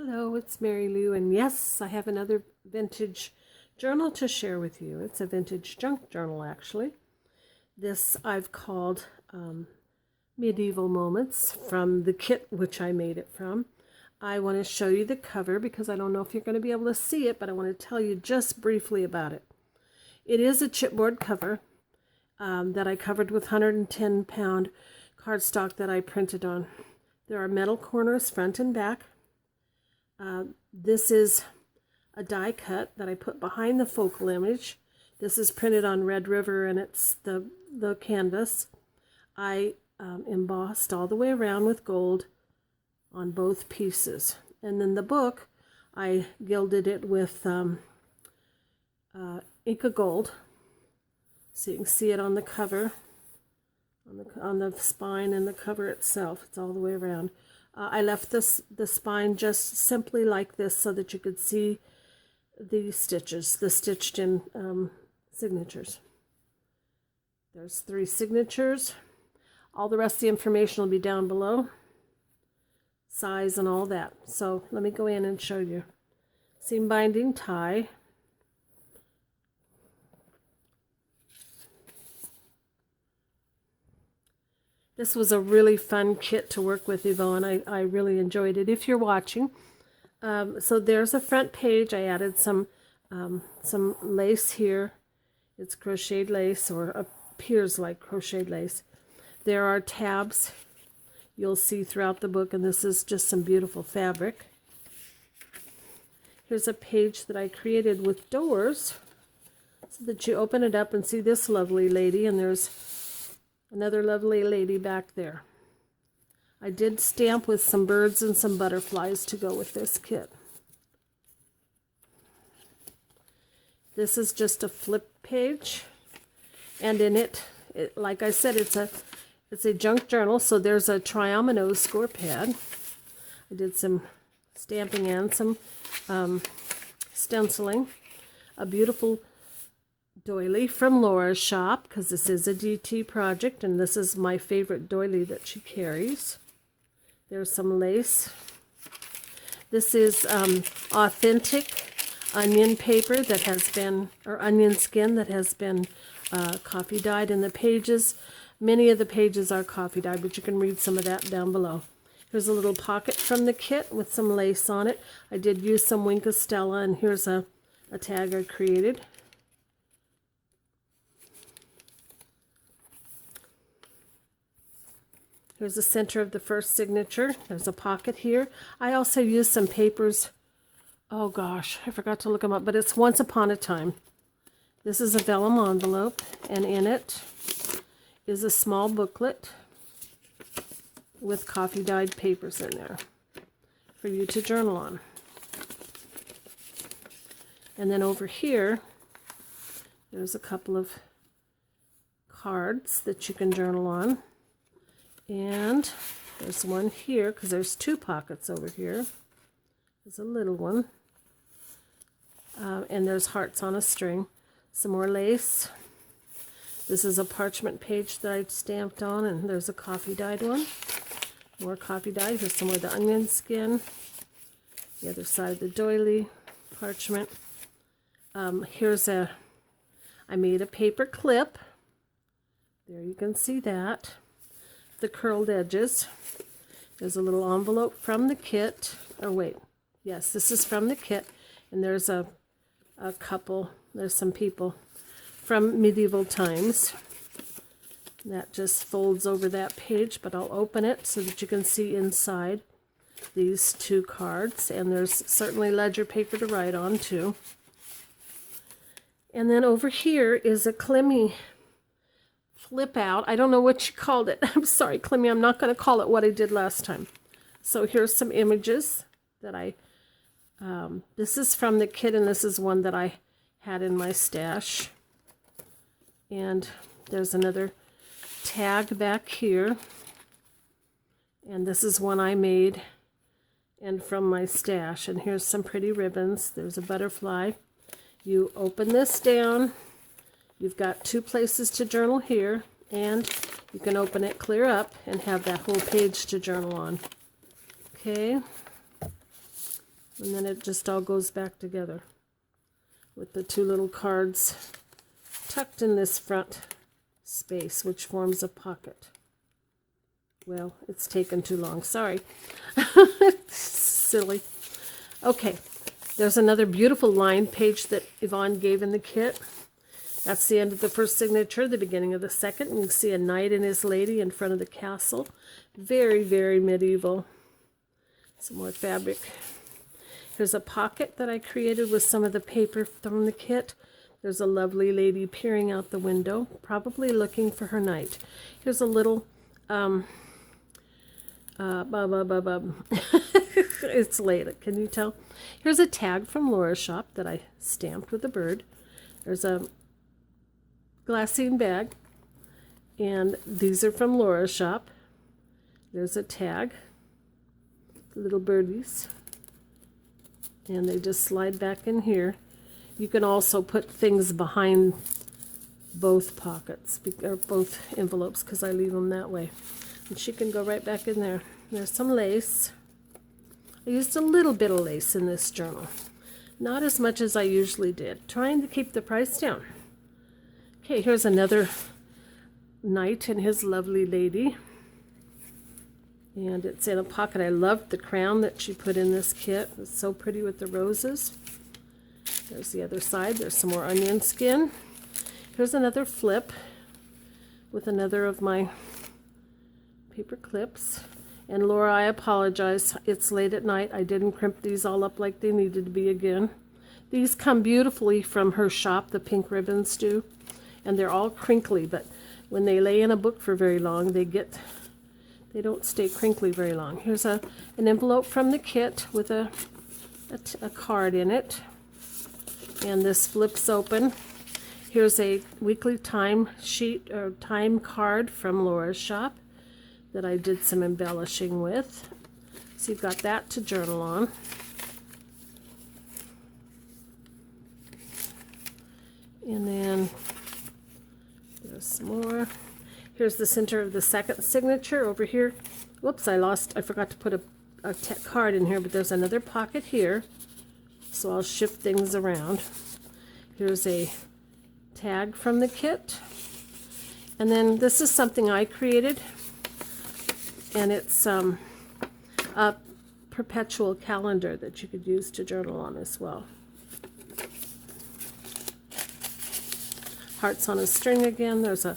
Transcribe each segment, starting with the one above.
Hello, it's Mary Lou, and yes, I have another vintage journal to share with you. It's a vintage junk journal, actually. This I've called Medieval Moments from the kit which I made it from. I want to show you the cover because I don't know if you're going to be able to see it, but I want to tell you just briefly about it. It is a chipboard cover that I covered with 110-pound cardstock that I printed on. There are metal corners front and back. This is a die cut that I put behind the focal image. This is printed on Red River, and it's the canvas. I embossed all the way around with gold on both pieces. And then the book, I gilded it with Inka Gold. So you can see it on the cover, on the spine and the cover itself. It's all the way around. I left the spine just simply like this so that you could see the stitches, the stitched in signatures. There's 3 signatures. All the rest of the information will be down below. Size and all that. So let me go in and show you. Seam binding tie. This was a really fun kit to work with, Yvonne. I really enjoyed it. If you're watching, so there's a front page. I added some lace here. It's crocheted lace, or appears like crocheted lace. There are tabs you'll see throughout the book, and this is just some beautiful fabric. Here's a page that I created with doors so that you open it up and see this lovely lady, and there's another lovely lady back there. I did stamp with some birds and some butterflies to go with this kit. This is just a flip page, and in it, like I said, it's a junk journal, so there's a triomino score pad. I did some stamping and some stenciling. A beautiful doily from Laura's shop, because this is a DT project, and this is my favorite doily that she carries. There's some lace. This is authentic onion paper that has been, or onion skin that has been coffee dyed in the pages. Many of the pages are coffee dyed, but you can read some of that down below. Here's a little pocket from the kit with some lace on it. I did use some Inka Stella, and here's a tag I created. Here's the center of the first signature. There's a pocket here. I also used some papers. Oh gosh, I forgot to look them up, but it's Once Upon a Time. This is a vellum envelope, and in it is a small booklet with coffee dyed papers in there for you to journal on. And then over here, there's a couple of cards that you can journal on. And there's one here, because there's 2 pockets over here. There's a little one. And there's hearts on a string. Some more lace. This is a parchment page that I stamped on, and there's a coffee dyed one. More coffee dyed. Here's some more of the onion skin. The other side of the doily. Parchment. I made a paper clip. There, you can see that. The curled edges. There's a little envelope from the kit. Oh wait, yes, this is from the kit, and there's a couple. There's some people from medieval times. That just folds over that page, but I'll open it so that you can see inside these 2 cards, and there's certainly ledger paper to write on too. And then over here is a Clemmy flip out. I don't know what you called it. I'm sorry, Clemmy. I'm not going to call it what I did last time. So here's some images that this is from the kit, and this is one that I had in my stash. And there's another tag back here. And this is one I made and from my stash. And here's some pretty ribbons. There's a butterfly. You open this down. You've got 2 places to journal here, and you can open it clear up and have that whole page to journal on. Okay. And then it just all goes back together with the two little cards tucked in this front space, which forms a pocket. Well, it's taken too long. Sorry. Silly. Okay. There's another beautiful lined page that Yvonne gave in the kit. That's the end of the first signature, the beginning of the second. And you can see a knight and his lady in front of the castle. Very, very medieval. Some more fabric. Here's a pocket that I created with some of the paper from the kit. There's a lovely lady peering out the window, probably looking for her knight. Here's a little, it's late, can you tell? Here's a tag from Laura's shop that I stamped with a bird. There's a glassine bag, and these are from Laura's shop. There's a tag, little birdies, and they just slide back in here. You can also put things behind both pockets, or both envelopes, because I leave them that way. And she can go right back in there. There's some lace. I used a little bit of lace in this journal. Not as much as I usually did, trying to keep the price down. Okay, here's another knight and his lovely lady. And it's in a pocket. I loved the crown that she put in this kit. It's so pretty with the roses. There's the other side. There's some more onion skin. Here's another flip with another of my paper clips. And Laura, I apologize. It's late at night. I didn't crimp these all up like they needed to be again. These come beautifully from her shop, the pink ribbons do. And they're all crinkly, but when they lay in a book for very long, they don't stay crinkly very long. Here's an envelope from the kit with a card in it. And this flips open. Here's a weekly time sheet or time card from Laura's shop that I did some embellishing with. So you've got that to journal on. And then there's some more. Here's the center of the second signature over here. Whoops, I forgot to put a card in here, but there's another pocket here. So I'll shift things around. Here's a tag from the kit. And then this is something I created. And it's a perpetual calendar that you could use to journal on as well. Hearts on a string again. There's a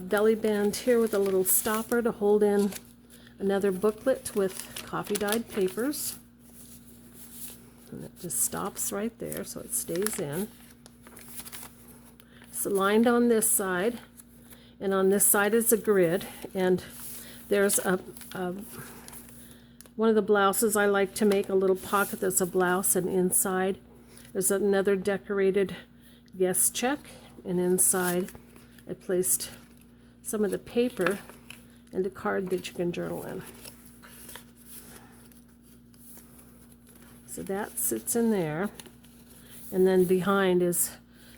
belly band here with a little stopper to hold in another booklet with coffee dyed papers. And it just stops right there, so it stays in. It's lined on this side, and on this side is a grid, and there's one of the blouses I like to make, a little pocket that's a blouse, and inside there's another decorated guest check, and inside I placed some of the paper and a card that you can journal in. So that sits in there, and then behind this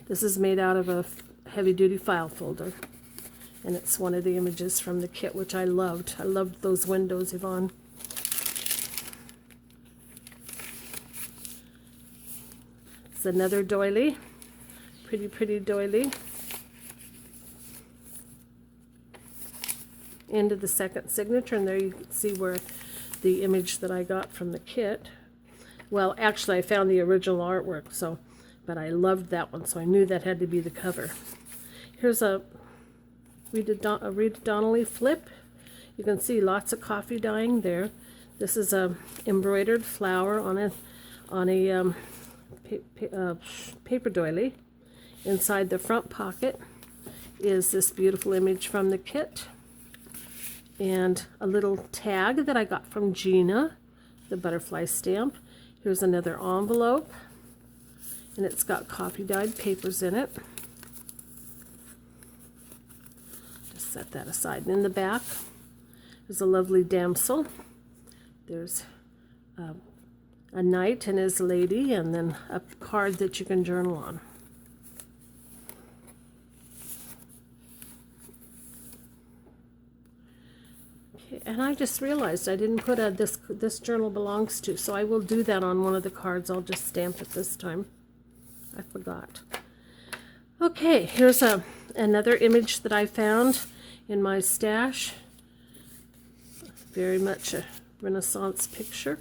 is made out of a heavy-duty file folder, and it's one of the images from the kit, which I loved. I loved those windows, Yvonne. It's another doily, pretty doily. End of the second signature, and there you can see where the image that I got from the kit. Well, actually, I found the original artwork, but I loved that one, so I knew that had to be the cover. Here's a Rita Donnelly flip. You can see lots of coffee dyeing there. This is a embroidered flower on a paper doily. Inside the front pocket is this beautiful image from the kit, and a little tag that I got from Gina, the butterfly stamp. Here's another envelope, and it's got coffee dyed papers in it. Just set that aside. And in the back, there's a lovely damsel. There's a knight and his lady, and then a card that you can journal on. Okay, and I just realized I didn't put this journal belongs to, so I will do that on one of the cards. I'll just stamp it this time. I forgot. Okay, here's another image that I found in my stash. Very much a Renaissance picture.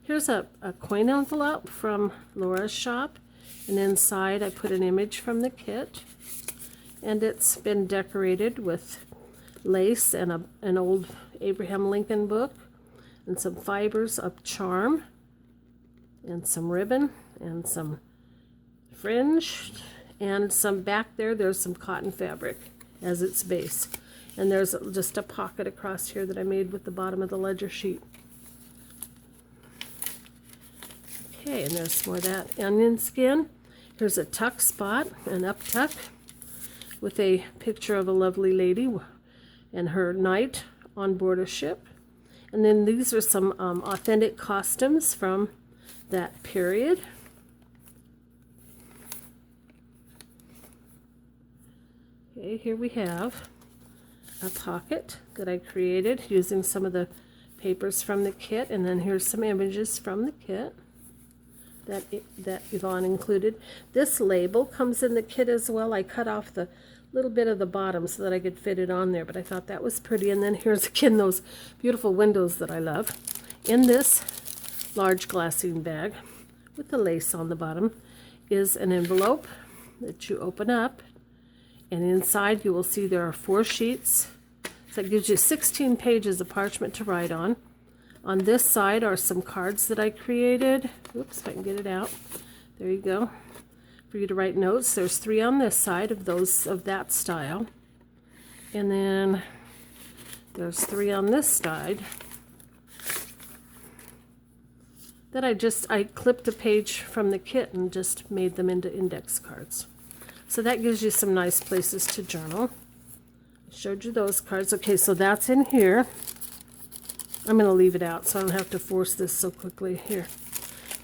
Here's a coin envelope from Laura's shop, and inside I put an image from the kit, and it's been decorated with lace and an old Abraham Lincoln book and some fibers of charm and some ribbon and some fringe, and some back there's some cotton fabric as its base, and there's just a pocket across here that I made with the bottom of the ledger sheet. Okay, and there's more of that onion skin. Here's a tuck spot, an up tuck, with a picture of a lovely lady and her knight on board a ship. And then these are some authentic costumes from that period. Okay, here we have a pocket that I created using some of the papers from the kit, and then here's some images from the kit that Yvonne included. This label comes in the kit as well. I cut off the little bit of the bottom so that I could fit it on there, but I thought that was pretty. And then here's again those beautiful windows that I love. In this large glassine bag with the lace on the bottom is an envelope that you open up, and inside you will see there are 4 sheets. So it gives you 16 pages of parchment to write on. On this side are some cards that I created. Oops, if I can get it out. There you go. For you to write notes. There's 3 on this side of that style. And then there's 3 on this side that I clipped a page from the kit and just made them into index cards. So that gives you some nice places to journal. I showed you those cards. Okay, so that's in here. I'm going to leave it out so I don't have to force this so quickly. Here,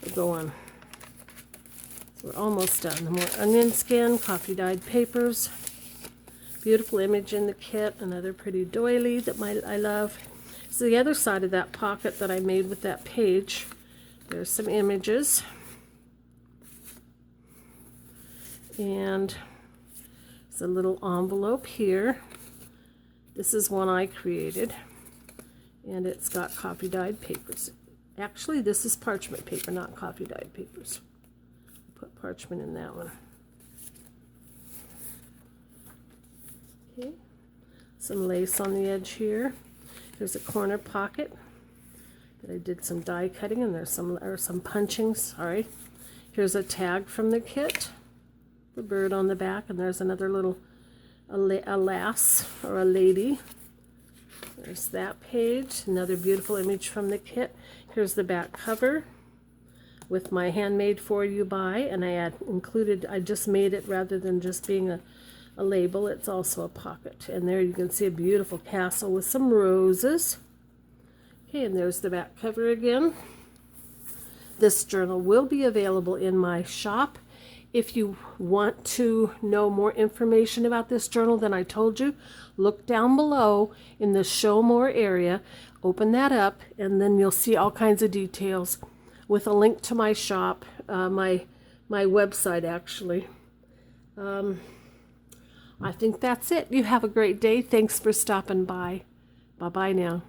we'll go on. So we're almost done. More onion skin, coffee dyed papers. Beautiful image in the kit. Another pretty doily that I love. So the other side of that pocket that I made with that page, there's some images. And there's a little envelope here. This is one I created. And it's got coffee dyed papers. Actually, this is parchment paper, not coffee dyed papers. Put parchment in that one. Okay, some lace on the edge here. There's a corner pocket that I did some die cutting, and there's some punching. Sorry. Here's a tag from the kit, the bird on the back, and there's another little a lass or a lady. There's that page, another beautiful image from the kit. Here's the back cover with my handmade for you by, and I just made it rather than just being a label. It's also a pocket. And there you can see a beautiful castle with some roses. Okay, and there's the back cover again. This journal will be available in my shop. If you want to know more information about this journal than I told you, look down below in the Show More area, open that up, and then you'll see all kinds of details with a link to my shop, my website actually. I think that's it. You have a great day. Thanks for stopping by. Bye-bye now.